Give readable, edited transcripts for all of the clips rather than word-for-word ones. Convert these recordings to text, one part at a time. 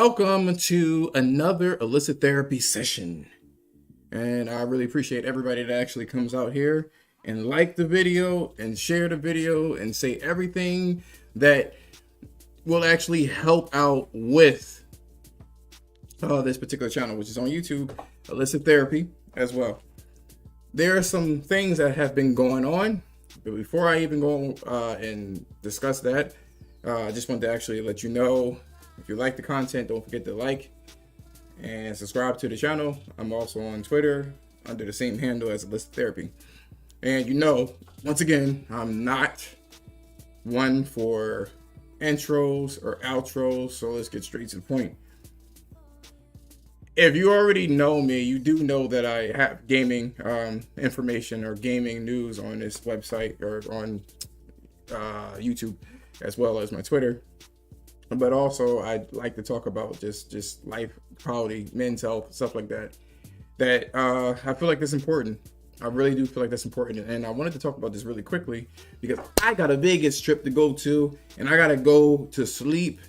Welcome to another illicit therapy session. And I really appreciate everybody that actually comes out here and like the video and share the video and say everything that will actually help out with this particular channel, which is on YouTube, Illicit Therapy as well. There are some things that have been going on, but before I even go and discuss that, I just wanted to actually let you know, if you like the content, don't forget to like and subscribe to the channel. I'm also on Twitter under the same handle as Illicit Therapy. And once again, I'm not one for intros or outros, so let's get straight to the point. If you already know me, you do know that I have gaming information or gaming news on this website or on YouTube, as well as my Twitter. But also, I'd like to talk about just life quality, men's health, stuff like that. I feel like that's important. I really do feel like that's important. And I wanted to talk about this really quickly because I got a Vegas trip to go to, and I got to go to sleep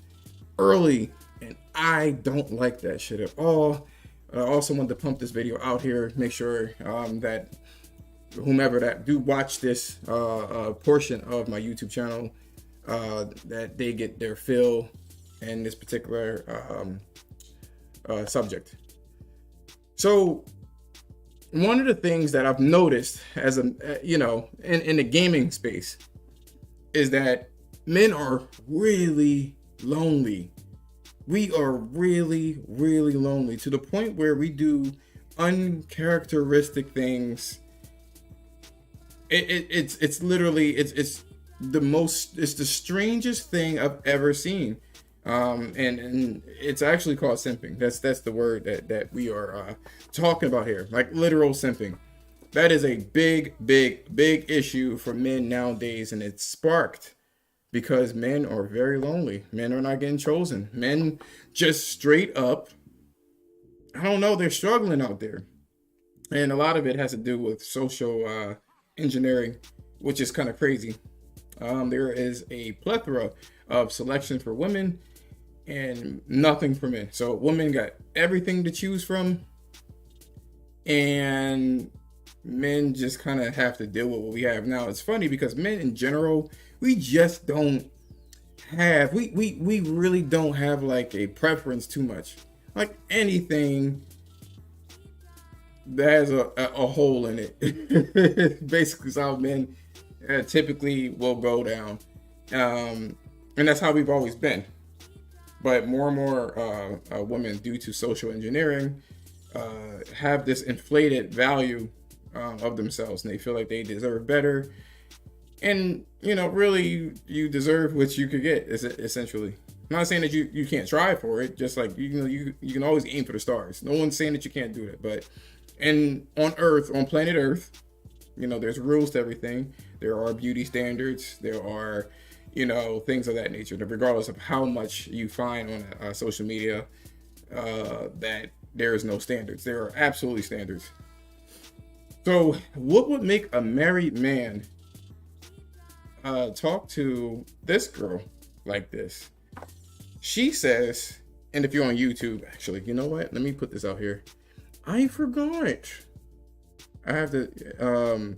early. And I don't like that shit at all. I also want to pump this video out here, make sure that whomever that do watch this portion of my YouTube channel, that they get their fill in this particular subject. So one of the things that I've noticed as in the gaming space is that men are really lonely. We are really, really lonely to the point where we do uncharacteristic things. It's literally the strangest thing I've ever seen. And it's actually called simping. That's the word that we are talking about here, like literal simping. That is a big issue for men nowadays, and it's sparked because men are very lonely. Men are not getting chosen. Men just straight up, I don't know, they're struggling out there. And a lot of it has to do with social engineering, which is kind of crazy. There is a plethora of selection for women and nothing for men. So women got everything to choose from, and men just kind of have to deal with what we have now. It's funny because men in general, we just don't have, we really don't have like a preference too much. Like anything that has a hole in it. Basically, is how men typically will go down. And that's how we've always been. But more and more women, due to social engineering, have this inflated value of themselves, and they feel like they deserve better. And really, you deserve what you could get. Essentially, I'm not saying that you can't try for it. Just like you can always aim for the stars. No one's saying that you can't do that. But on planet Earth, there's rules to everything. There are beauty standards. There are things of that nature, that regardless of how much you find on social media, that there is no standards. There are absolutely standards. So what would make a married man talk to this girl like this? She says, and if you're on YouTube, actually, you know what? Let me put this out here. I forgot. I have to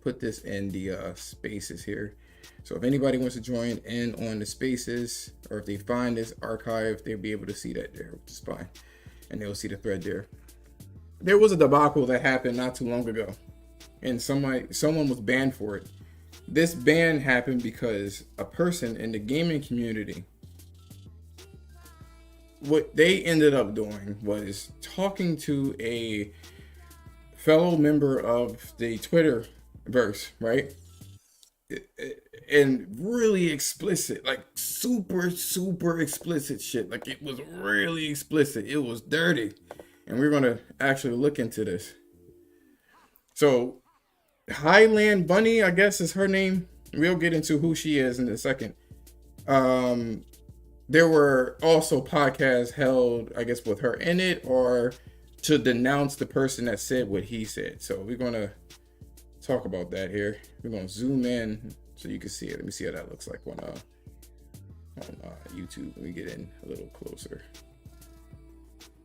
put this in the spaces here. So if anybody wants to join in on the spaces, or if they find this archive, they'll be able to see that there, which is fine. And they'll see the thread there. There was a debacle that happened not too long ago, and someone was banned for it. This ban happened because a person in the gaming community, what they ended up doing was talking to a fellow member of the Twitterverse, right? And really explicit, like super explicit shit. Like it was really explicit. It was dirty. And we're going to actually look into this. So Highland Bunny, I guess is her name. We'll get into who she is in a second. There were also podcasts held, I guess, with her in it, or to denounce the person that said what he said. So we're going to talk about that here. We're going to zoom in so you can see it. Let me see how that looks like on YouTube. Let me get in a little closer.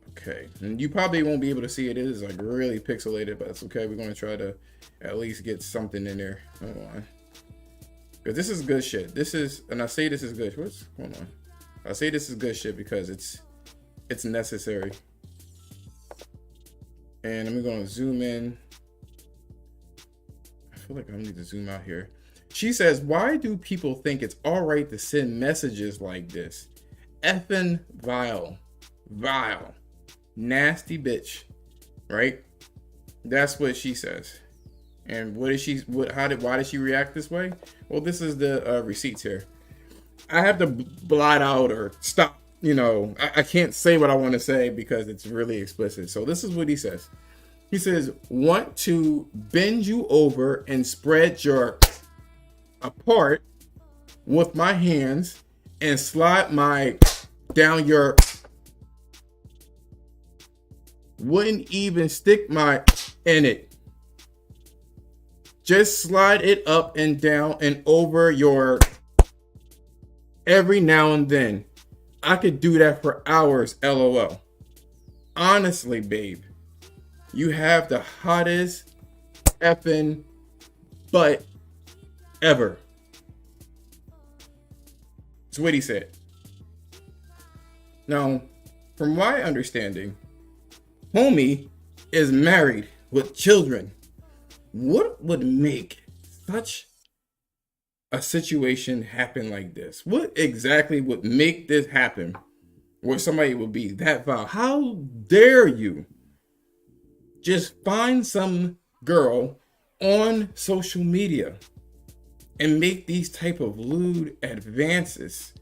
Okay, and you probably won't be able to see it. It is like really pixelated, but that's okay. We're gonna try to at least get something in there. Hold on, because this is good shit. This is, and I say this is good. What's going on? I say this is good shit because it's necessary. And I'm gonna zoom in. I feel like I need to zoom out here. She says, "Why do people think it's all right to send messages like this? Effing vile, nasty bitch." Right? That's what she says. And what is she? Why did she react this way? Well, this is the receipts here. I have to blot out or stop. I can't say what I want to say because it's really explicit. So this is what he says. He says, "Want to bend you over and spread your apart with my hands and slide my down your, wouldn't even stick my in it. Just slide it up and down and over your every now and then. I could do that for hours, LOL. Honestly, babe, you have the hottest effing butt ever." That's what he said. Now, from my understanding, homie is married with children. What would make such a situation happen like this? What exactly would make this happen where somebody would be that vile? How dare you just find some girl on social media and make these type of lewd advances?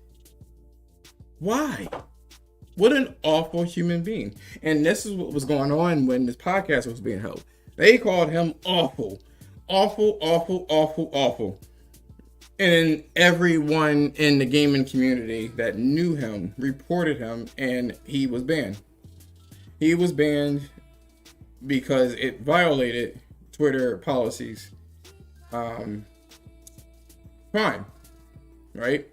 Why? What an awful human being. And this is what was going on when this podcast was being held. They called him awful. Awful, awful, awful, awful. And everyone in the gaming community that knew him reported him, and he was banned. He was banned because it violated Twitter policies. Fine, right?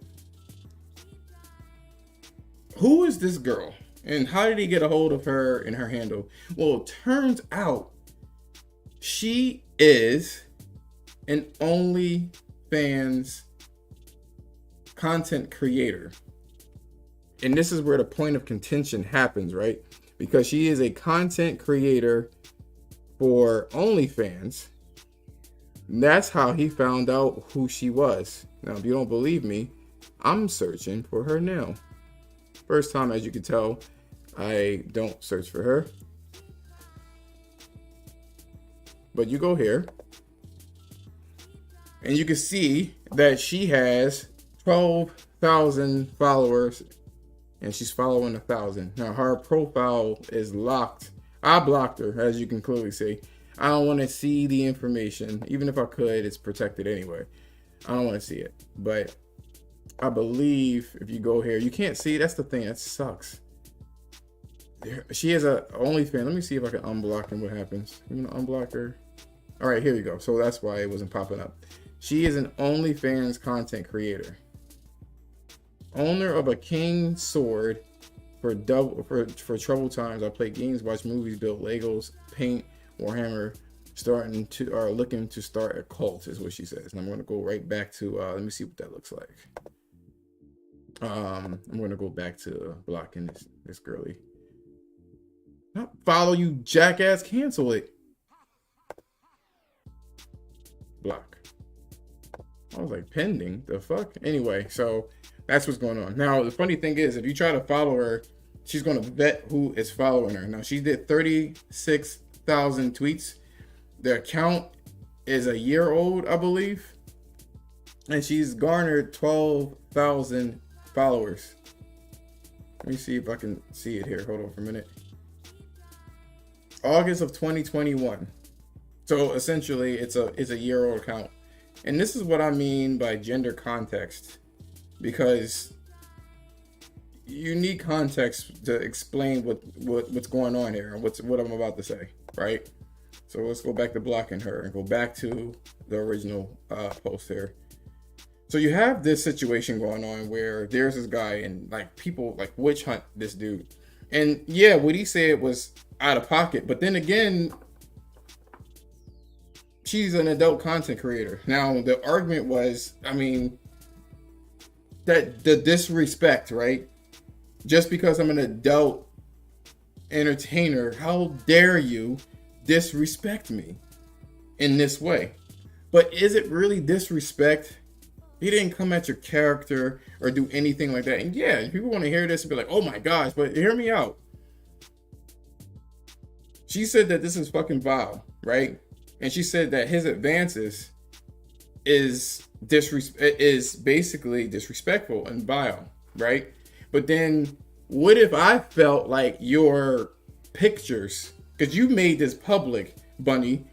Who is this girl? And how did he get a hold of her and her handle? Well, it turns out she is an OnlyFans content creator. And this is where the point of contention happens, right? Because she is a content creator for OnlyFans. And that's how he found out who she was. Now, if you don't believe me, I'm searching for her now. First time, as you can tell, I don't search for her. But you go here, and you can see that she has 12,000 followers, and she's following 1,000. Now, her profile is locked. I blocked her, as you can clearly see. I don't want to see the information. Even if I could, it's protected anyway. I don't want to see it. But I believe if you go here, you can't see. That's the thing. That sucks. She has a OnlyFans. Let me see if I can unblock and what happens. I'm gonna unblock her. All right, here we go. So that's why it wasn't popping up. She is an OnlyFans content creator, owner of a King sword for troubled times. I play games, watch movies, build Legos, paint, Warhammer. Looking to start a cult is what she says. And I'm gonna go right back to let me see what that looks like. I'm gonna go back to blocking this girly. Not follow you, jackass. Cancel it. Block. I was like, pending. The fuck? Anyway, so that's what's going on. Now, the funny thing is, if you try to follow her, she's going to vet who is following her. Now, she did 36,000 tweets. The account is a year old, I believe. And she's garnered 12,000 followers. Let me see if I can see it here. Hold on for a minute. August of 2021. So essentially, it's a year-old account. And this is what I mean by gender context, because you need context to explain what's going on here and what I'm about to say, right? So let's go back to blocking her and go back to the original post here. So you have this situation going on where there's this guy and like people like witch hunt this dude. And yeah, what he said was out of pocket. But then again, she's an adult content creator. Now the argument was, I mean, that the disrespect, right? Just because I'm an adult entertainer, how dare you disrespect me in this way? But is it really disrespect? He didn't come at your character or do anything like that. And yeah, people want to hear this and be like, oh my gosh, but hear me out. She said that this is fucking vile, right? And she said that his advances is basically disrespectful and vile, right? But then what if I felt like your pictures, because you made this public, Bunny,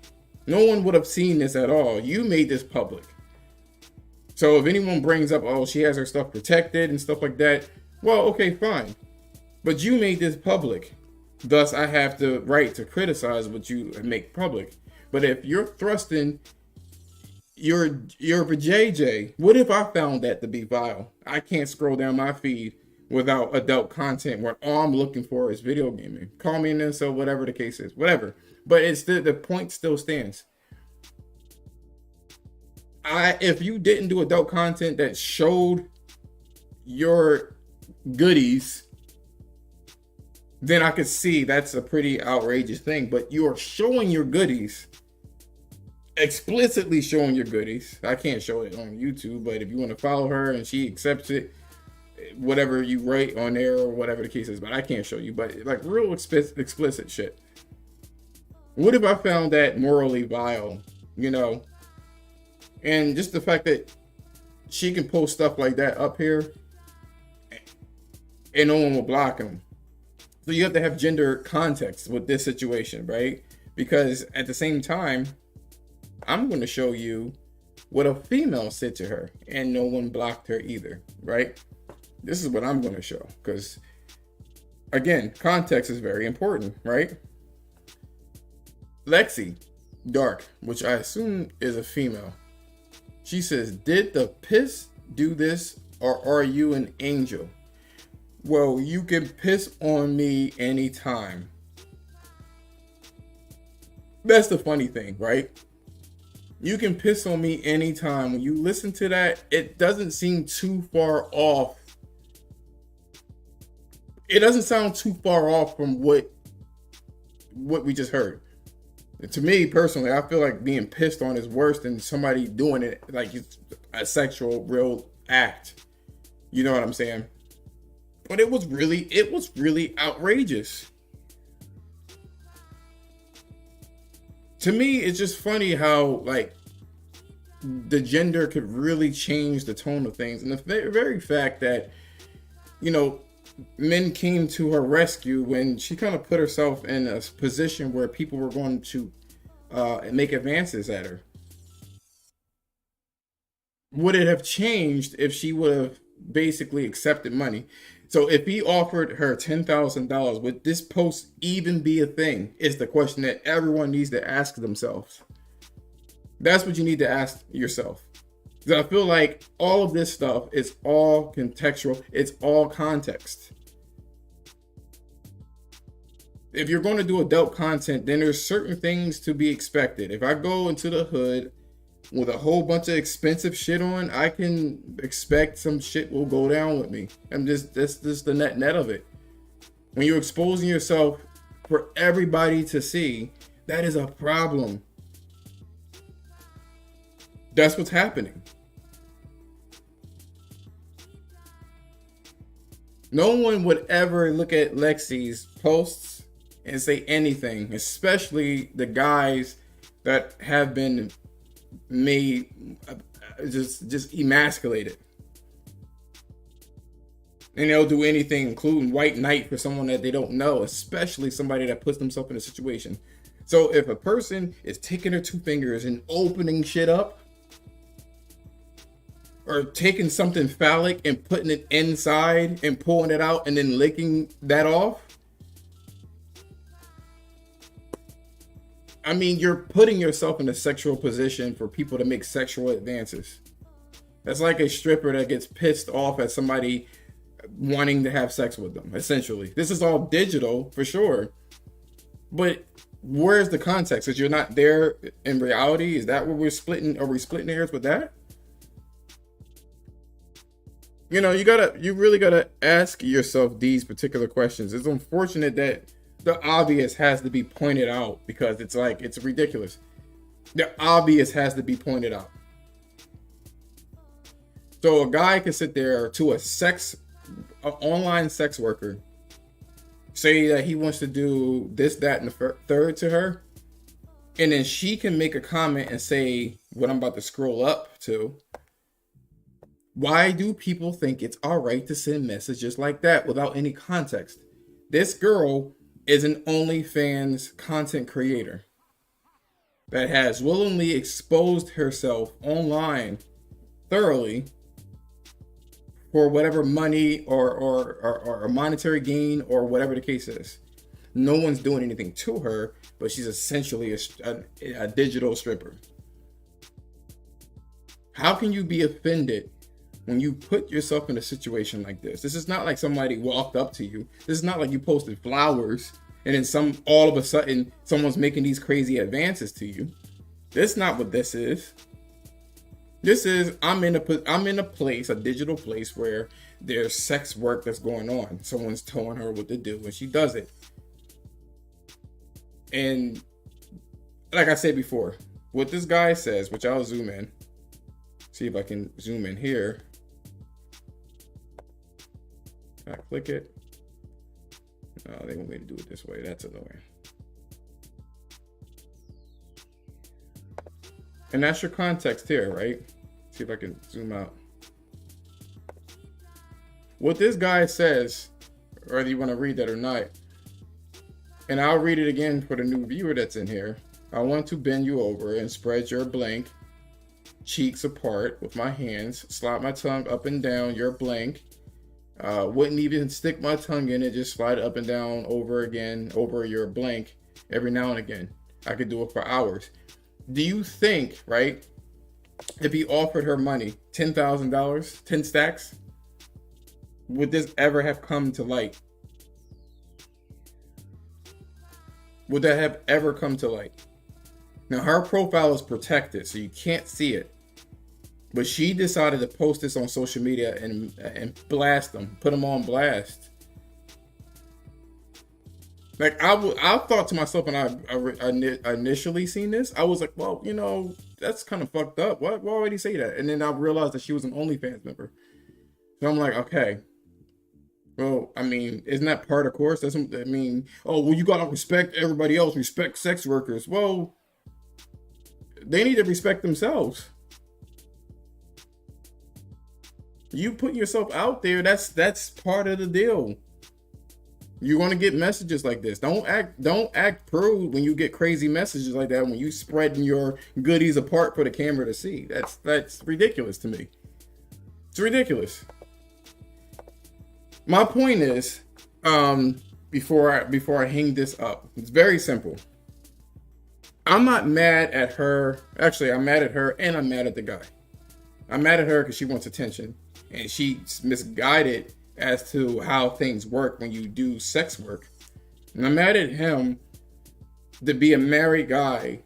no one would have seen this at all. You made this public. So if anyone brings up, oh, she has her stuff protected and stuff like that, well, okay, fine. But you made this public. Thus, I have the right to criticize what you make public. But if you're thrusting your JJ, what if I found that to be vile? I can't scroll down my feed without adult content where all I'm looking for is video gaming. Call me an incel, whatever the case is, whatever. But it's the point still stands. If you didn't do adult content that showed your goodies, then I could see that's a pretty outrageous thing. But you are showing your goodies, explicitly showing your goodies. I can't show it on YouTube, but if you want to follow her and she accepts it, whatever you write on there or whatever the case is, but I can't show you. But like real explicit shit. What if I found that morally vile, you know? And just the fact that she can post stuff like that up here and no one will block him. So you have to have gender context with this situation, right? Because at the same time, I'm going to show you what a female said to her and no one blocked her either, right? This is what I'm going to show because, again, context is very important, right? Lexi Dark, which I assume is a female. She says, did the piss do this or are you an angel? Well, you can piss on me anytime. That's the funny thing, right? You can piss on me anytime. When you listen to that, it doesn't seem too far off. It doesn't sound too far off from what we just heard. To me personally, I feel like being pissed on is worse than somebody doing it like it's a sexual real act. You know what I'm saying? But it was really outrageous. To me, it's just funny how like the gender could really change the tone of things. And the very fact that, you know, men came to her rescue when she kind of put herself in a position where people were going to make advances at her. Would it have changed if she would have basically accepted money? So if he offered her $10,000, would this post even be a thing? Is the question that everyone needs to ask themselves. That's what you need to ask yourself. Because I feel like all of this stuff is all contextual. It's all context. If you're going to do adult content, then there's certain things to be expected. If I go into the hood with a whole bunch of expensive shit on, I can expect some shit will go down with me. That's just the net of it. When you're exposing yourself for everybody to see, that is a problem. That's what's happening. No one would ever look at Lexi's posts and say anything, especially the guys that have been made just emasculated. And they'll do anything, including white knight for someone that they don't know, especially somebody that puts themselves in a situation. So if a person is taking their two fingers and opening shit up, or taking something phallic and putting it inside and pulling it out and then licking that off, I mean, you're putting yourself in a sexual position for people to make sexual advances. That's like a stripper that gets pissed off at somebody wanting to have sex with them, essentially. This is all digital for sure. But where's the context? Because you're not there in reality? Is that where we're splitting? Are we splitting hairs with that? You really gotta ask yourself these particular questions. It's unfortunate that the obvious has to be pointed out because it's like it's ridiculous. The obvious has to be pointed out. So a guy can sit there to an online sex worker, say that he wants to do this, that, and the third to her, and then she can make a comment and say what I'm about to scroll up to. Why do people think it's all right to send messages like that without any context? This girl is an OnlyFans content creator that has willingly exposed herself online thoroughly for whatever money or monetary gain or whatever the case is. No one's doing anything to her, but she's essentially a digital stripper. How can you be offended when you put yourself in a situation like this? This is not like somebody walked up to you. This is not like you posted flowers and then all of a sudden someone's making these crazy advances to you. That's not what this is. This is I'm in a place, a digital place where there's sex work that's going on. Someone's telling her what to do and she does it. And like I said before, what this guy says, which I'll zoom in, see if I can zoom in here. I click it. Oh, they want me to do it this way. That's annoying. And that's your context here, right? See if I can zoom out. What this guy says, whether you want to read that or not, and I'll read it again for the new viewer that's in here. I want to bend you over and spread your blank cheeks apart with my hands, slide my tongue up and down your blank. Wouldn't even stick my tongue in it, just slide up and down over your blank every now and again. I could do it for hours. Do you think, right, if he offered her money, $10,000, 10 stacks, would this ever have come to light? Would that have ever come to light? Now, her profile is protected, so you can't see it. But she decided to post this on social media and blast them, put them on blast. Like I thought to myself when I initially seen this, I was like, well, that's kind of fucked up. Why would he say that? And then I realized that she was an OnlyFans member. So I'm like, okay. Well, I mean, isn't that part of course? You gotta respect everybody else, respect sex workers. Well, they need to respect themselves. You put yourself out there, that's part of the deal. You're gonna get messages like this. Don't act prude when you get crazy messages like that, when you spreading your goodies apart for the camera to see. That's ridiculous to me. It's ridiculous. My point is, before I hang this up, it's very simple. I'm not mad at her. Actually, I'm mad at her and I'm mad at the guy. I'm mad at her because she wants attention and she's misguided as to how things work when you do sex work. And I'm mad at him to be a married guy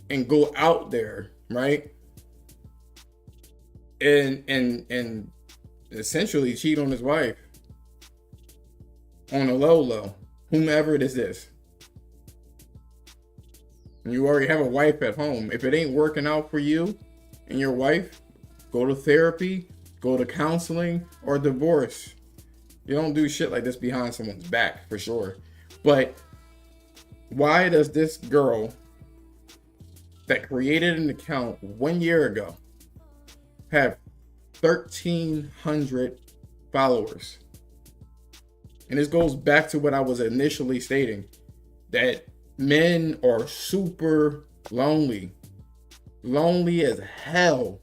and go out there, right? And essentially cheat on his wife on a low, whomever this is. And you already have a wife at home. If it ain't working out for you and your wife, go to therapy, go to counseling, or divorce. You don't do shit like this behind someone's back, for sure. But why does this girl that created an account 1 year ago have 1,300 followers? And this goes back to what I was initially stating, that men are super lonely as hell,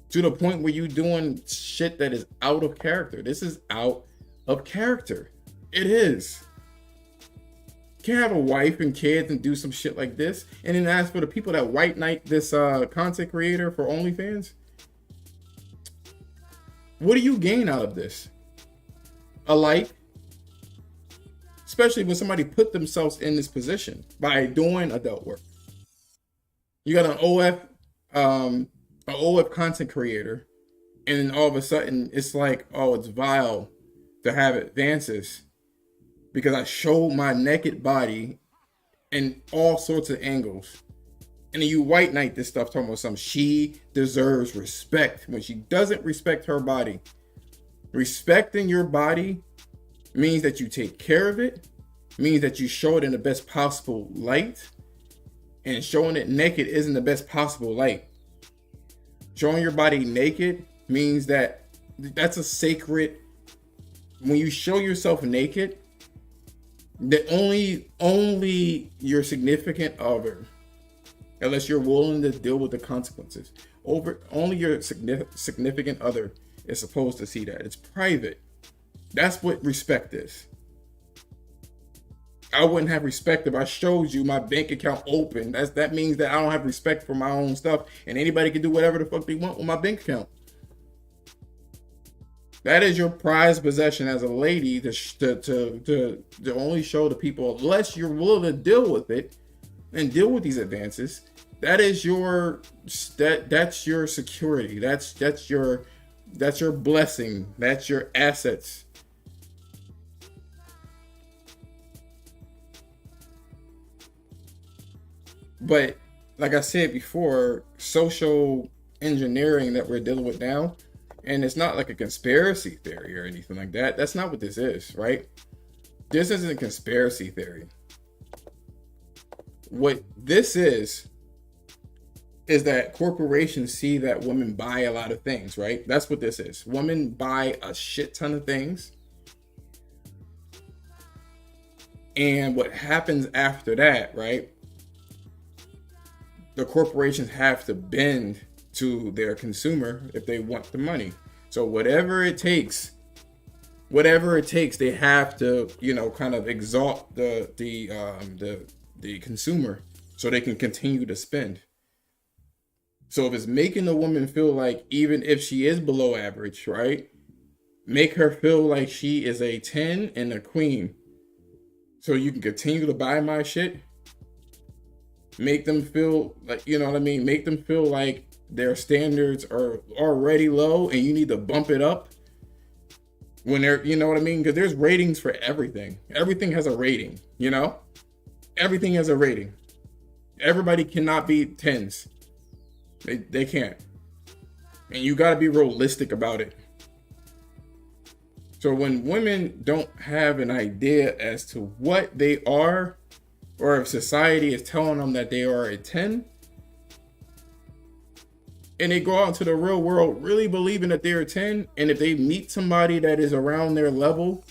to the point where you doing shit that is out of character. This is out of character. It is. can't have a wife and kids and do some shit like this, and then ask for the people that white knight this content creator for OnlyFans. What do you gain out of this? A like? Especially when somebody put themselves in this position by doing adult work. You got an OF content creator, and then all of a sudden it's like, oh, it's vile to have advances because I show my naked body in all sorts of angles. And then you white knight this stuff talking about something. She deserves respect when she doesn't respect her body. Respecting your body means that you take care of it, means that you show it in the best possible light, and showing it naked isn't the best possible light. Showing your body naked means that that's a sacred. When you show yourself naked, that only your significant other, unless you're willing to deal with the consequences, only your significant other is supposed to see that. It's private. That's what respect is. I wouldn't have respect if I showed you my bank account open. That means that I don't have respect for my own stuff, and anybody can do whatever the fuck they want with my bank account. That is your prized possession as a lady to only show to people, unless you're willing to deal with it and deal with these advances. That is that's your security. That's your blessing. That's your assets. But like I said before, social engineering that we're dealing with now, and it's not like a conspiracy theory or anything like that. That's not what this is, right? This isn't a conspiracy theory. What this is that corporations see that women buy a lot of things, right? That's what this is. Women buy a shit ton of things. And what happens after that, right? The corporations have to bend to their consumer if they want the money. So whatever it takes, they have to, kind of exalt the consumer so they can continue to spend. So if it's making a woman feel like, even if she is below average, right? Make her feel like she is a 10 and a queen. So you can continue to buy my shit. Make them feel like, Make them feel like their standards are already low and you need to bump it up when they're, Because there's ratings for everything. Everything has a rating, Everything has a rating. Everybody cannot be 10s. They can't. And you got to be realistic about it. So when women don't have an idea as to what they are, or if society is telling them that they are a 10, and they go out into the real world really believing that they're a 10, and if they meet somebody that is around their level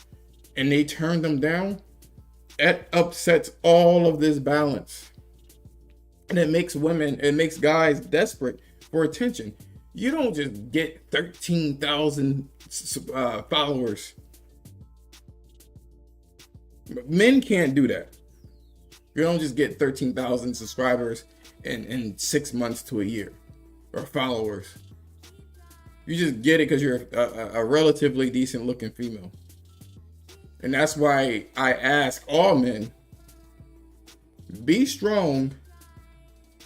and they turn them down, that upsets all of this balance. And it makes guys desperate for attention. You don't just get 13,000 followers. Men can't do that. You don't just get 13,000 subscribers in 6 months to a year, or followers. You just get it because you're a relatively decent looking female. And that's why I ask all men, be strong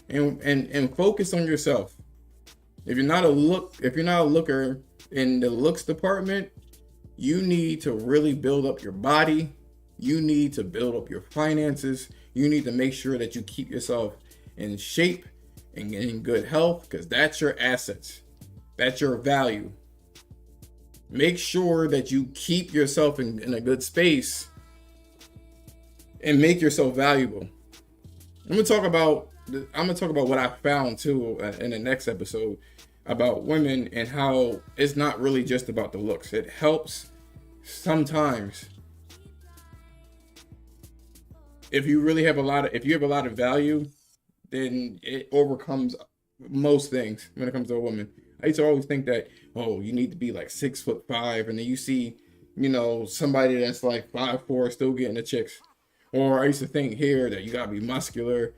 and focus on yourself. If you're not a looker in the looks department, you need to really build up your body. You need to build up your finances. You need to make sure that you keep yourself in shape and in good health, because that's your assets. That's your value. Make sure that you keep yourself in a good space and make yourself valuable. I'm gonna talk about what I found too in the next episode about women and how it's not really just about the looks. It helps sometimes. If you have a lot of value, then it overcomes most things when it comes to a woman. I used to always think that, you need to be like 6'5", and then you see, somebody that's like 5'4" still getting the chicks. Or I used to think here that you gotta be muscular,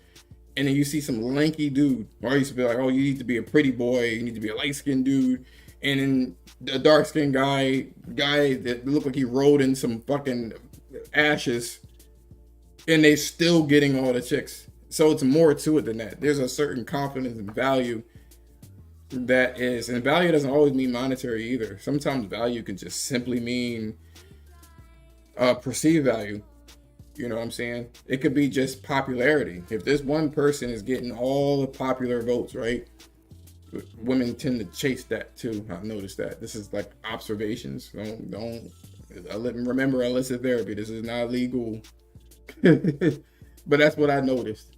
and then you see some lanky dude. Or I used to be like, oh, you need to be a pretty boy, you need to be a light skinned dude, and then the dark skinned guy that looked like he rolled in some fucking ashes, and they still getting all the chicks. So it's more to it than that. There's a certain confidence and value that is, and value doesn't always mean monetary either. Sometimes value can just simply mean perceived value. You know what I'm saying? It could be just popularity. If this one person is getting all the popular votes, right? Women tend to chase that too. I've noticed that. This is like observations. Don't remember illicit therapy. This is not legal. But that's what I noticed.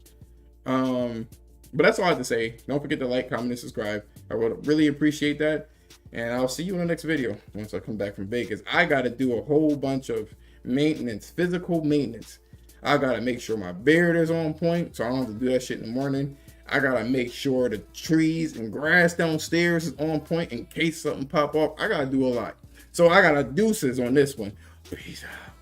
But that's all I have to say. Don't forget to like, comment, and subscribe. I would really appreciate that. And I'll see you in the next video once I come back from Vegas. I got to do a whole bunch of maintenance, physical maintenance. I got to make sure my beard is on point, so I don't have to do that shit in the morning. I got to make sure the trees and grass downstairs is on point in case something pop up. I got to do a lot. So I got a deuces on this one. Peace out.